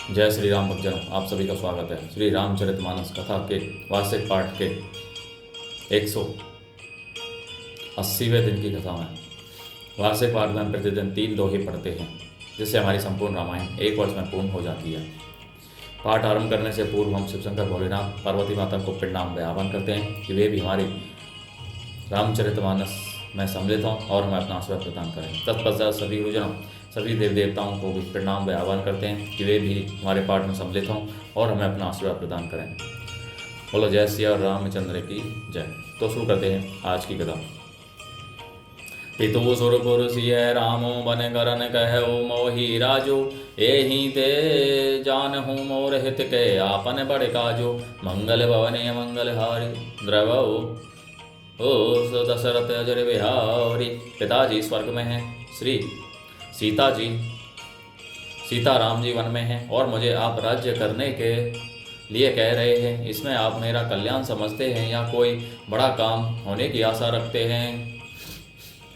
जय श्री राम भक्तजनों, आप सभी का स्वागत है। श्री रामचरितमानस कथा के वार्षिक पाठ के 180वें दिन की कथा में वार्षिक पाठ में हम प्रतिदिन 3 दोहे पढ़ते हैं, जिससे हमारी संपूर्ण रामायण एक वर्ष में पूर्ण हो जाती है। पाठ आरंभ करने से पूर्व हम शिवशंकर भोलेनाथ पार्वती माता को प्रणाम व आह्वान करते हैं कि वे भी हमारी रामचरितमानस में सम्मिलित हों और हमें अपना आशीर्वाद प्रदान करें। तत्पश्चात सभी गुरुजनों, सभी देव देवताओं को भी प्रणाम व आह्वान करते हैं कि वे भी हमारे पाठ में सम्मिलित हों और हमें अपना आशीर्वाद प्रदान करें। बोलो जय सिया रामचंद्र की जय। तो शुरू करते हैं आज की कथा। पितु सुरपुर सिय रामो बन करन कहु मोहि राजो, एहि ते जानहु मोर हित के आपन बड़ काजो। मंगल भवने मंगल हारी द्रवो ओ दशरथ अजर बिहारी। पिताजी स्वर्ग में हैं, श्री सीताराम जी वन में हैं और मुझे आप राज्य करने के लिए कह रहे हैं। इसमें आप मेरा कल्याण समझते हैं या कोई बड़ा काम होने की आशा रखते हैं?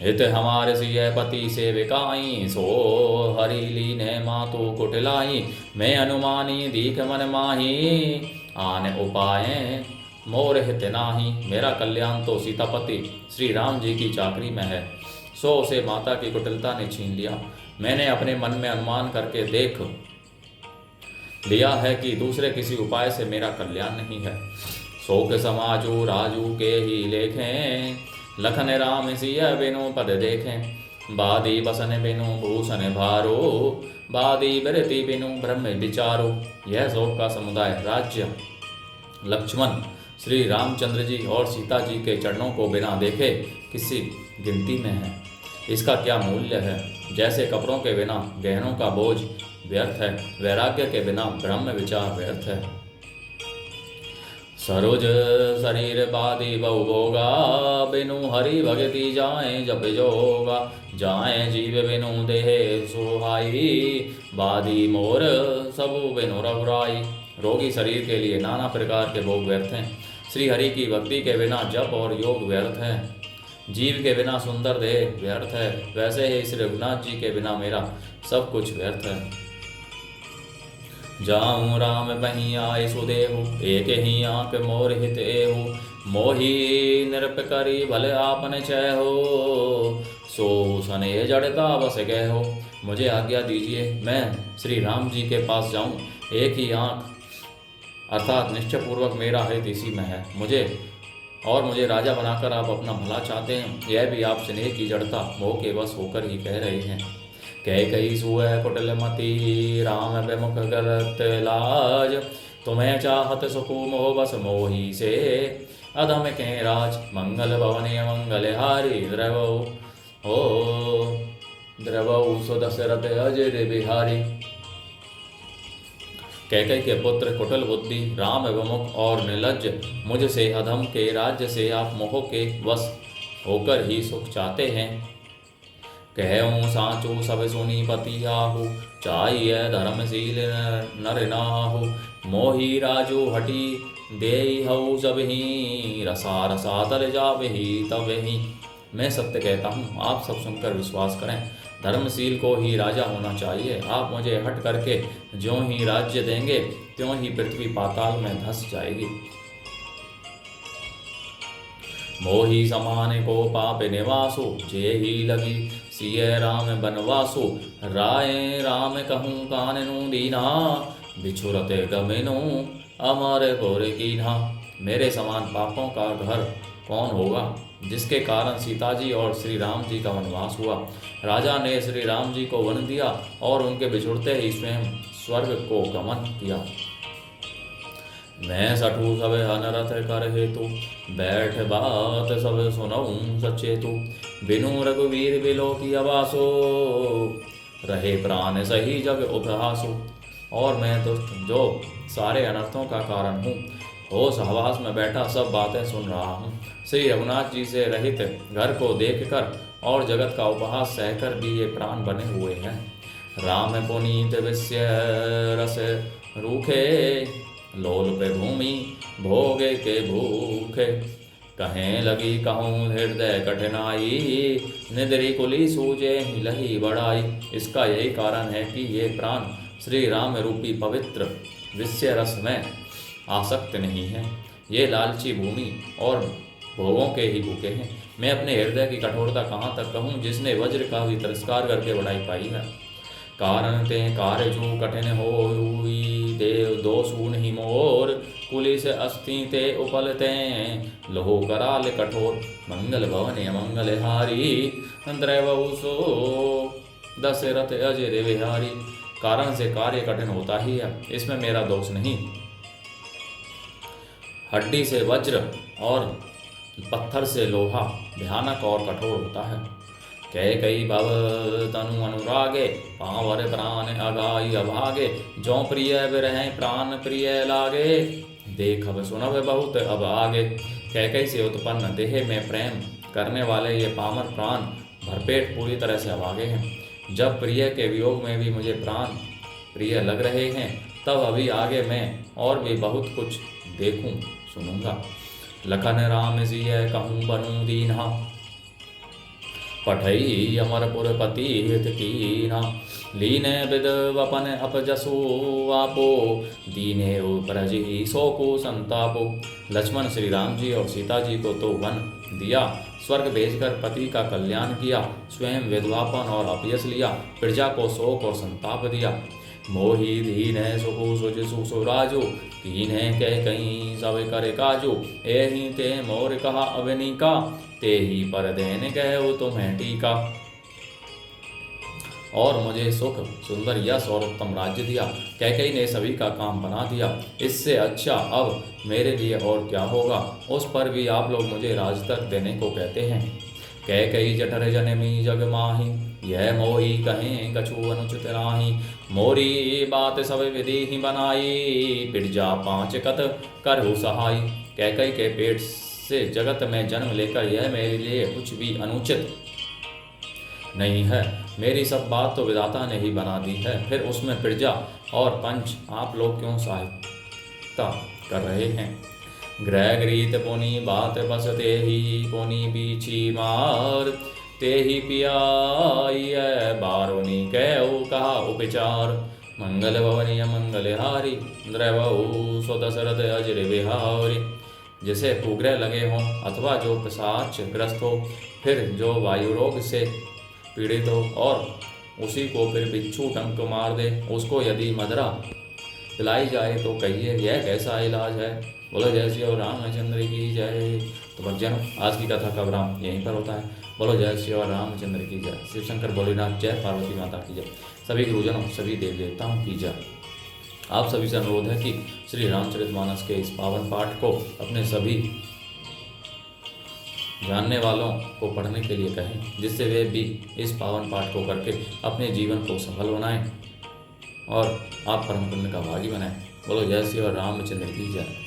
हित हमारे सिय पति सेविकाई, सो हरि लीने मातु कुटिलाई। मैं अनुमानी दीख मन माही, आने उपाय मोर हित नाही। मेरा कल्याण तो सीतापति श्री राम जी की चाकरी में है, सो उसे माता की कुटिलता ने छीन लिया। मैंने अपने मन में अनुमान करके देख लिया है कि दूसरे किसी उपाय से मेरा कल्याण नहीं है। शोक समाजो राजू के ही लेखें, लखन राम सिय बिनु पद देखें। बादी बसन बिनु भूषण भारो, बादी बरती बिनु ब्रह्म विचारो। यह शोक का समुदाय राज्य लक्ष्मण श्री रामचंद्र जी और सीता जी के चरणों को बिना देखे किसी गिनती में है। इसका क्या मूल्य है? जैसे कपड़ों के बिना गहनों का बोझ व्यर्थ है, वैराग्य के बिना ब्रह्म विचार व्यर्थ है। सरोज शरीर बादी बहु भोगा, बिनु हरि भगति जाए जब जोगा। जाए जीव बिनु देह सोहाई, बादी मोर सबु बिनु रघुराई। रोगी शरीर के लिए नाना प्रकार के भोग व्यर्थ हैं। श्री हरि की भक्ति के बिना जप और योग व्यर्थ है। जीव के बिना सुंदर देह व्यर्थ है, वैसे ही श्री रघुनाथ जी के बिना मेरा सब कुछ व्यर्थ है। जाऊँ राम बही आए सुदेहु, एक ही आंख मोर हित एहु। मोहि नृप करी भले आपन चय हो, सो सने जड़ता बस गए हो। मुझे आज्ञा दीजिए, मैं श्री राम जी के पास जाऊं। एक ही आंख अर्थात निश्चय पूर्वक मेरा हित इसी में है। मुझे राजा बनाकर आप अपना भला चाहते हैं। यह भी आप स्नेह की जड़ता मोह के वश होकर ही कह रहे हैं। कह कही सुय कुटिल मति, राम विमुख गलत लाज। तुम्हें चाहत सुकु मोह बस मोही से, अधम के राज। मंगल भवने मंगल हारी द्रवो ओ द्रवो सो दशरथ अजर बिहारी। कैकई के पुत्र कुटिल बुद्धि, राम विमुख और निर्लज्ज मुझसे अधम के राज्य से आप मोह के वश होकर ही सुख चाहते हैं। कहूँ साचो सब सुनी पति आहु, चाहिए धर्मशील नर नाहु। मोही राजो हटी देई हऊ सब ही, रसा रसा तर जावही तब ही। मैं सत्य कहता हूँ, आप सब सुनकर विश्वास करें। धर्मशील को ही राजा होना चाहिए। आप मुझे हट करके ज्यों ही राज्य देंगे त्यों ही पृथ्वी पाताल में धंस जाएगी। मोही समान को पाप निवासो, जे ही लगी सिय राम बनवासो। राय राम कहूँ काननु दीना, बिछुरते गमिनु अमर गोर कीन्हा। मेरे समान पापों का घर कौन होगा, जिसके कारण सीता जी और श्री राम जी का वनवास हुआ। राजा ने श्री राम जी को वन दिया और उनके बिछुड़ते ही स्वयं स्वर्ग को गमन किया। मैं सठू सब अनरथ कर हेतु, बैठ बात सब सुनऊं सचेतु। बिनु रघुवीर बिलो की आवासो, रहे प्राण सही जग उपहासो। और मैं दुष्ट जो सारे अनर्थों का कारण हूँ, हो सहवास में बैठा सब बातें सुन रहा हूँ। श्री रघुनाथ जी से रहित घर को देखकर और जगत का उपहास सहकर भी ये प्राण बने हुए हैं। राम पुनीत विषय रस रूखे, लोल पे भूमि भोगे के भूखे। कहें लगी कहूँ हृदय कठिनाई, निद्री कुली सूझे ही लही बड़ाई। इसका यही कारण है कि ये प्राण श्री राम रूपी पवित्र विषय रस में आसक्त नहीं है। ये लालची भूमि और भोगों के ही भूखे हैं। मैं अपने हृदय की कठोरता कहाँ तक कहूँ, जिसने वज्र का भी तिरस्कार करके बढ़ाई पाई है। कारण ते कार्य जो कठिन होई, देव दोषु नहीं मोर, कुलिस अस्थि ते उपलते, लोहो कराल कठोर, मंगल भवन अमंगल हारी, त्रैवहु सो दशरथ अजय विहारी। कारण से कार्य कठिन होता ही है, इसमें मेरा दोष नहीं। हड्डी से वज्र और पत्थर से लोहा भयानक और कठोर होता है। कई भव तनु अनुरागे, पावर प्राण अगाई अभागे, जो प्रिय विरह प्राण प्रिय लागे, देखब सुनब बहुत अब आगे। कई से उत्पन्न देह में प्रेम करने वाले ये पामर प्राण भरपेट पूरी तरह से अभागे हैं। जब प्रिय के वियोग में भी मुझे प्राण प्रिय लग रहे हैं, तब अभी आगे मैं और भी बहुत कुछ देखूं सुनूंगा। लखन राम सिय कहूँ बनूं दीन्हा, पठई अमरपुर पति हित कीन्हा, लीने विदवपन अपजसो आपो, दीने उपरजी शोको संतापो। लक्ष्मण श्री राम जी और सीता जी को तो वन दिया, स्वर्ग भेजकर पति का कल्याण किया, स्वयं विधवापन और अपयस लिया, प्रजा को शोक और संताप दिया। मोहि दीन सुखु सुज सुसुराजो, कीन कह कहीं सब कर काजो, एहि ते मोर कहा अवनिका, ते ही पर देन कहो तुम्हें टीका। और मुझे सुख सुंदर यश और उत्तम राज्य दिया, कैकेयी ने सभी का काम बना दिया। इससे अच्छा अब मेरे लिए और क्या होगा। उस पर भी आप लोग मुझे राज तक देने को कहते हैं। कैकेयी जठर जनमी जग माही, यह मोही कहें कछु अनुचित राही, मोरी बात सब विधि ही बनाई, पिरजा पांच कत करहु सहाई। कैकेयी के पेट से जगत में जन्म लेकर यह मेरे लिए कुछ भी अनुचित नहीं है। मेरी सब बात तो विधाता ने ही बना दी है, फिर उसमें प्रजा और पंच आप लोग क्यों सहायता कर रहे हैं। ग्रह गृहित पुनि बात बस ते ही, पुनि बीछी मार ते ही पियाई, बारोनी कहो कहा उपचार। मंगल भवनी मंगल हारी, द्रवहु सो दशरथ अजर विहारी। जिसे कुग्रह लगे हों अथवा जो पिशाच ग्रस्त हो, फिर जो वायु रोग से पीड़ित हो और उसी को फिर बिच्छू डंक मार दे, उसको यदि मदरा पिलाई जाए तो कहिए यह कैसा इलाज है। बोलो जय श्री और रामचंद्र की जय। तो भक्तजनों, आज की कथा का विराम यहीं पर होता है। बोलो जय श्री और रामचंद्र की जय। शिव शंकर भोलेनाथ जय, पार्वती माता की जय। सभी गुरुजनों सभी देव देवताओं की जय। आप सभी से अनुरोध है कि श्री रामचरितमानस के इस पावन पाठ को अपने सभी जानने वालों को पढ़ने के लिए कहें, जिससे वे भी इस पावन पाठ को करके अपने जीवन को सफल बनाएं और आप परम पुण्य का भागी बनाएं। बोलो जय श्री और रामचंद्र की जय।